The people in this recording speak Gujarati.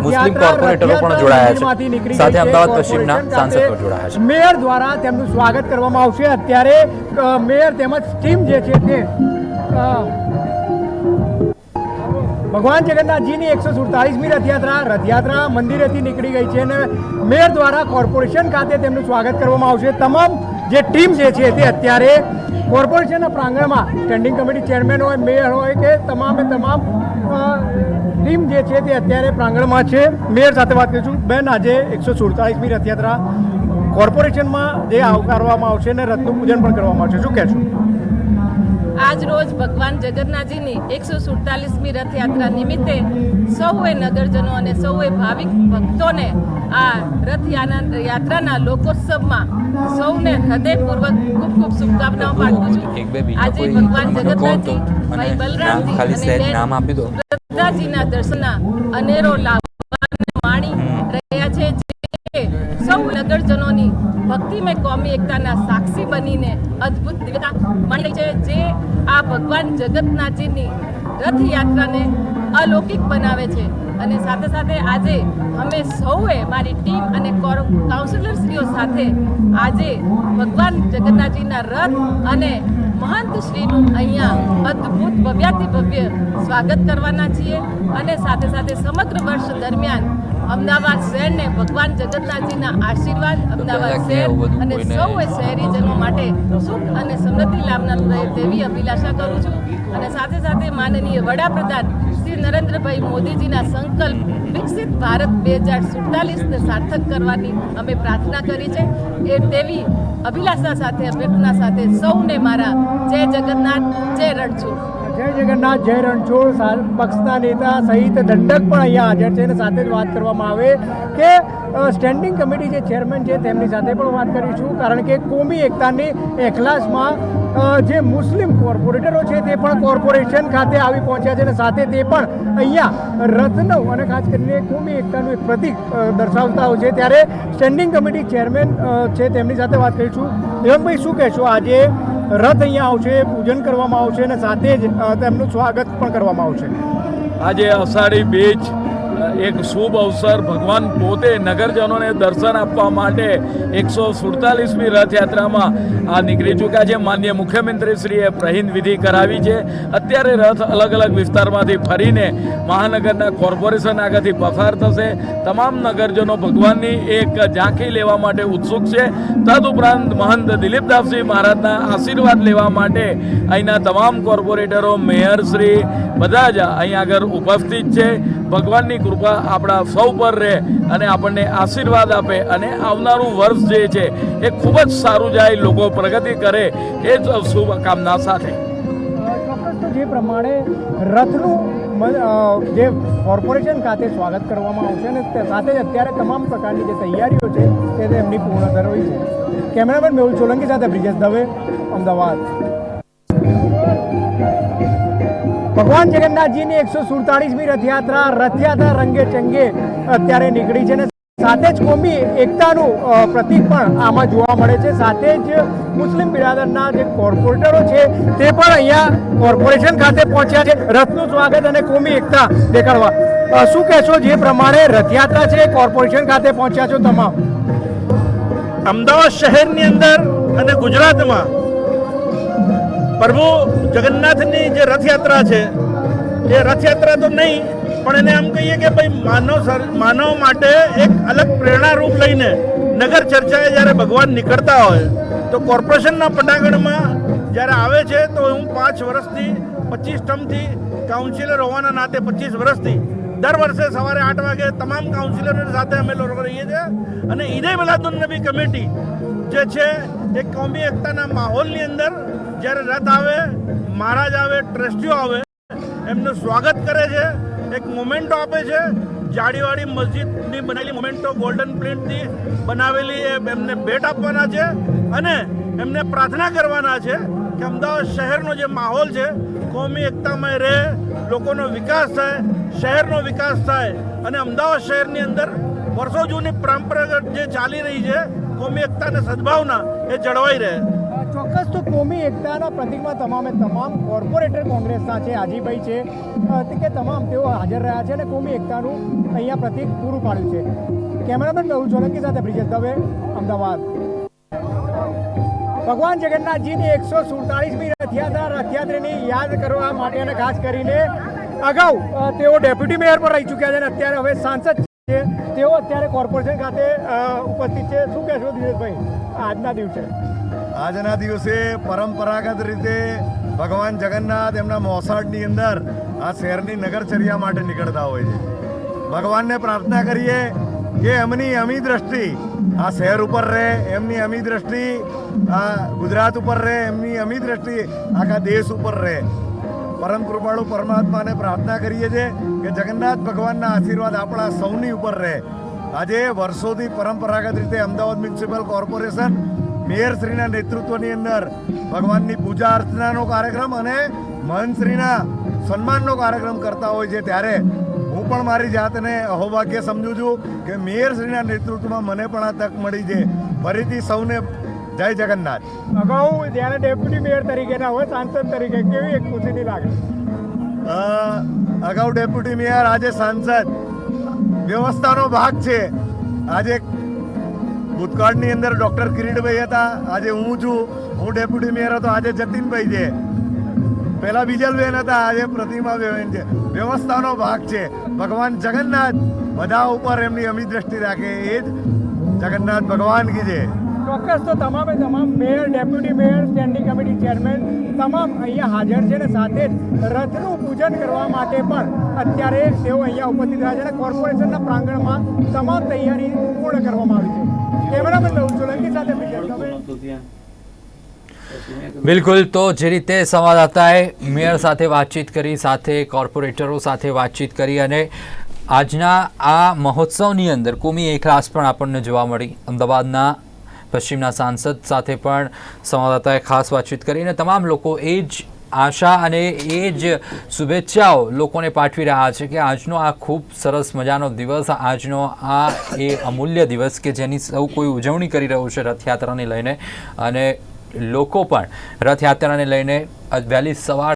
મુસ્લિમ કોર્પોરેટરો પણ જોડાયા છે, સાથે અમદાવાદ પશ્ચિમના સાંસદ પણ જોડાયા છે। મેયર દ્વારા તેમનું સ્વાગત કરવામાં આવશે। અત્યારે મેયર તેમજ ટીમ જે છે તે ભગવાન જગન્નાથજીની 147મી રથયાત્રા મંદિરેથી નીકળી ગઈ છે અને મેયર દ્વારા કોર્પોરેશન ખાતે તેમનું સ્વાગત કરવામાં આવશે। તમામ જે ટીમ જે છે તે અત્યારે કોર્પોરેશનના પ્રાંગણમાં સ્ટેન્ડિંગ કમિટી ચેરમેન હોય, મેયર હોય કે તમામ ટીમ જે છે તે અત્યારે પ્રાંગણમાં છે। મેયર સાથે વાત કરીશું। બેન, આજે 147મી રથયાત્રા કોર્પોરેશનમાં જે આવકારવામાં આવશે અને રથનું પૂજન પણ કરવામાં આવશે, શું કહેશો? આજ રોજ ભગવાન જગન્નાથજીની 147મી રથયાત્રા નિમિત્તે સૌએ નગરજનો અને સૌએ ભાવિક ભક્તોને આ રથયાત્રાના લોકોત્સવમાં સૌને હૃદયપૂર્વક ખૂબ ખૂબ શુભકામનાઓ પાઠવું છું। આજે ભગવાન જગન્નાથજી, ભાઈ બલરામજી અને સુભદ્રાજીના દર્શનના અનેરો લાભ માણી રહ્યા છે, જે સૌ નગરજનોની ભક્તિમય કોમી એકતાના સાક્ષી બનીને અદ્ભુત દિવ્યતા મળી છે, જે આ ભગવાન જગન્નાથજીની રથયાત્રાને અલૌકિક બનાવે છે। અને સાથે સાથે આજે અમે સૌએ મારી ટીમ અને કાઉન્સિલરશ્રીઓ સાથે આજે ભગવાન જગન્નાથજીના રથ અને મહંત શ્રીનું અહીંયા અદ્ભુત ભવ્યાથી ભવ્ય સ્વાગત કરવાના છીએ અને સાથે સાથે સમગ્ર વર્ષ દરમિયાન અમદાવાદ શહેરને ભગવાન જગન્નાથજીના આશીર્વાદ, અમદાવાદ શહેર અને સૌએ શહેરીજનો માટે સુખ અને સમૃદ્ધિ લાવનાર રહે તેવી અભિલાષા કરું છું। અને સાથે સાથે માનનીય વડાપ્રધાન શ્રી નરેન્દ્રભાઈ મોદીજીના સંકલ્પ વિકસિત ભારત 2047ને સાર્થક કરવાની અમે પ્રાર્થના કરી છે। એ તેવી અભિલાષા સાથે, અભ્યર્થના સાથે સૌને મારા જય જગન્નાથ, જય રણછોડ। જય જગન્નાથ, જય રણછોડ પક્ષના નેતા સહિત દંડક પણ અહીંયા હાજર છે અને સાથે જ વાત કરવામાં આવે કે સ્ટેન્ડિંગ કમિટી જે ચેરમેન છે તેમની સાથે પણ વાત કરીશું, કારણ કે કોમી એકતાની એખલાસમાં જે મુસ્લિમ કોર્પોરેટરો છે તે પણ કોર્પોરેશન ખાતે આવી પહોંચ્યા છે અને સાથે તે પણ અહીંયા રથનું અને ખાસ કરીને કોમી એકતાનું એક પ્રતિક દર્શાવતા હોય છે। ત્યારે સ્ટેન્ડિંગ કમિટી ચેરમેન છે તેમની સાથે વાત કરીશું। દેવનભાઈ, શું કહેશો? આજે રથ અહીંયા આવશે, પૂજન કરવામાં આવશે અને સાથે જ તેમનું સ્વાગત પણ કરવામાં આવશે। આજે અષાઢી બીજ એક શુભ અવસર, ભગવાન પોતે નગરજનોને દર્શન આપવા માટે 147મી રથયાત્રામાં આ નીકળી ચૂક્યા છે। માનનીય મુખ્યમંત્રીશ્રીએ પ્રહીન વિધિ કરાવી છે। અત્યારે રથ અલગ અલગ વિસ્તારમાંથી ફરીને મહાનગરના કોર્પોરેશન આગળથી પસાર થશે। તમામ નગરજનો ભગવાનની એક ઝાંખી લેવા માટે ઉત્સુક છે। તદુપરાંત મહંત દિલીપદાસજી મહારાજના આશીર્વાદ લેવા માટે અહીંના તમામ કોર્પોરેટરો, મેયરશ્રી બધા જ અહીં આગળ ઉપસ્થિત છે। ભગવાનની કૃપા આપણા સૌ પર રહે અને આપણને આશીર્વાદ આપે અને આવનારું વર્ષ જે છે એ ખૂબ જ સારું જાય, લોકો પ્રગતિ કરે, એ જ શુભકામના સાથે। જે પ્રમાણે રથનું જે કોર્પોરેશન ખાતે સ્વાગત કરવામાં આવશે અને સાથે જ અત્યારે તમામ પ્રકારની જે તૈયારીઓ છે તે એમની પૂર્ણ કરવી છે। કેમેરામેન મેહુલ સોલંકી સાથે બ્રિજેશ દવે, અમદાવાદ। ભગવાન જગન્નાથજીની 147મી રથયાત્રા રંગે ચંગે અત્યારે નીકળી છે અને સાથે જ કોમી એકતાનું પ્રતીક પણ આમાં જોવા મળે છે। સાથે જ મુસ્લિમ બિરાદરના જે કોર્પોરેટરો છે તે પણ અહીંયા કોર્પોરેશન ખાતે પહોંચ્યા છે રથનું સ્વાગત અને કોમી એકતા દેખાડવા। શું કહેશો? જે પ્રમાણે રથયાત્રા છે કોર્પોરેશન ખાતે પહોંચ્યા છો તમામ? અમદાવાદ શહેરની અંદર અને ગુજરાતમાં પ્રભુ જગન્નાથની જે રથયાત્રા છે એ રથયાત્રા તો નહીં, પણ એને એમ કહીએ કે ભાઈ માનવ માટે એક અલગ પ્રેરણારૂપ લઈને નગર ચર્ચાએ જ્યારે ભગવાન નીકળતા હોય તો કોર્પોરેશનના પટાંગણમાં જ્યારે આવે છે તો હું 5 વર્ષથી 25 ટર્મથી કાઉન્સિલર હોવાના નાતે 25 વર્ષથી દર વર્ષે સવારે 8 વાગે તમામ કાઉન્સિલરો સાથે અમે લોકો રહીએ છીએ અને ઈદે મિલાદુન નબી કમિટી જે છે એ કોમી એકતાના માહોલની અંદર જ્યારે રથ આવે, મહારાજ આવે, ટ્રસ્ટીઓ આવે, એમનું સ્વાગત કરે છે, એક મોમેન્ટો આપે છે। જાડીવાડી મસ્જિદની બનેલી મોમેન્ટો ગોલ્ડન પ્રિન્ટથી બનાવેલી એમને ભેટ આપવાના છે અને એમને પ્રાર્થના કરવાના છે કે અમદાવાદ શહેરનો જે માહોલ છે કોમી એકતામય રહે, લોકોનો વિકાસ થાય, શહેરનો વિકાસ થાય અને અમદાવાદ શહેરની અંદર વર્ષો જૂની પરંપરાગત જે ચાલી રહી છે કોમી એકતા અને સદભાવના એ જળવાઈ રહે। ચોક્કસ તો કોમી એકતાના પ્રતિકમાં તમામ કોર્પોરેટર કોંગ્રેસના છે, હાજીભાઈ છે કે તમામ તેઓ હાજર રહ્યા છે અને કોમી એકતાનું અહીંયા પ્રતિક પૂરું પાડ્યું છે. કેમેરામેન મેહુલ સોલંકી સાથે બ્રિજેશ દવે, અમદાવાદ. ભગવાન જગન્નાથજીની 147મી રથયાત્રાની યાદ કરવા માટે અને ખાસ કરીને અગાઉ તેઓ ડેપ્યુટી મેયર પર રહી ચૂક્યા છે અને અત્યારે હવે સાંસદ છે, તેઓ અત્યારે કોર્પોરેશન ખાતે ઉપસ્થિત છે. શું કહેશો દિનેશભાઈ આજના દિવસે? આજના દિવસે પરંપરાગત રીતે ભગવાન જગન્નાથ એમના મોસાળની અંદર આ શહેરની નગરચર્યા માટે નીકળતા હોય છે. ભગવાનને પ્રાર્થના કરીએ કે એમની અમી દ્રષ્ટિ આ શહેર ઉપર રહે, એમની અમી દ્રષ્ટિ આ ગુજરાત ઉપર રહે, એમની અમી દ્રષ્ટિ આખા દેશ ઉપર રહે. પરમ કૃપાળુ પરમાત્માને પ્રાર્થના કરીએ છીએ કે જગન્નાથ ભગવાનના આશીર્વાદ આપણા સૌની ઉપર રહે. આજે વર્ષોથી પરંપરાગત રીતે અમદાવાદ મ્યુનિસિપલ કોર્પોરેશન મેયરશ્રીના નેતૃત્વની અંદર ભગવાનની પૂજા અર્ચનાનો કાર્યક્રમ અને મહંતશ્રીના સન્માનનો કાર્યક્રમ કરતા હોય છે. ત્યારે હું પણ મારી જાતને અહોભાગ્ય સમજું છું કે મેયરશ્રીના નેતૃત્વમાં મને પણ આ તક મળી છે. ફરીથી સૌને જય જગન્નાથ. અગાઉ જ્યારે ડેપ્યુટી મેયર તરીકેના હોય, સાંસદ તરીકે કેવી એક ખુશીની લાગે? અગાઉ ડેપ્યુટી મેયર, આજે સાંસદ, વ્યવસ્થાનો ભાગ છે. આજે ભૂતકાળની અંદર ડૉક્ટર કિરીટભાઈ હતા, આજે હું છું, હું ડેપ્યુટી મેયર હતો, આજે જતીનભાઈ છે, પહેલા બીજલબેન હતા, આજે પ્રતિમાબેન છે. વ્યવસ્થાનો ભાગ છે. ભગવાન જગન્નાથ બધા ઉપર એમની અમી દ્રષ્ટિ રાખે, એ જ જગન્નાથ ભગવાન કી છે. ચોક્કસ તો તમામ mayor, deputy mayor, standing committee chairman તમામ અહીંયા હાજર છે અને સાથે જ રથનું પૂજન કરવા માટે પણ અત્યારે તેઓ અહીંયા ઉપસ્થિત રહ્યા છે અને કોર્પોરેશનના પ્રાંગણમાં તમામ તૈયારી પૂર્ણ કરવામાં આવી છે. કેમેરામેન મેહુલ સોલંકી સાથે બ્રિજેશ દવે. બિલકુલ, તો જે રીતે સંવાદદાતાએ મેયર સાથે વાતચીત કરી, સાથે કોર્પોરેટરો સાથે વાતચીત કરી અને આજના આ મહોત્સવની અંદર કોમી એકરાસ પણ આપણને જોવા મળી. અમદાવાદના પશ્ચિમના સાંસદ સાથે પણ સંવાદદાતાએ ખાસ વાતચીત કરી અને તમામ લોકો એ જ આશા અને એ જ શુભેચ્છાઓ લોકોને પાઠવી રહ્યા છે કે આજનો આ ખૂબ સરસ મજાનો દિવસ, આજનો આ એ અમૂલ્ય દિવસ કે જેની સૌ કોઈ ઉજવણી કરી રહ્યું છે રથયાત્રાને લઈને અને લોકો પણ રથયાત્રાને લઈને વહેલી સવાર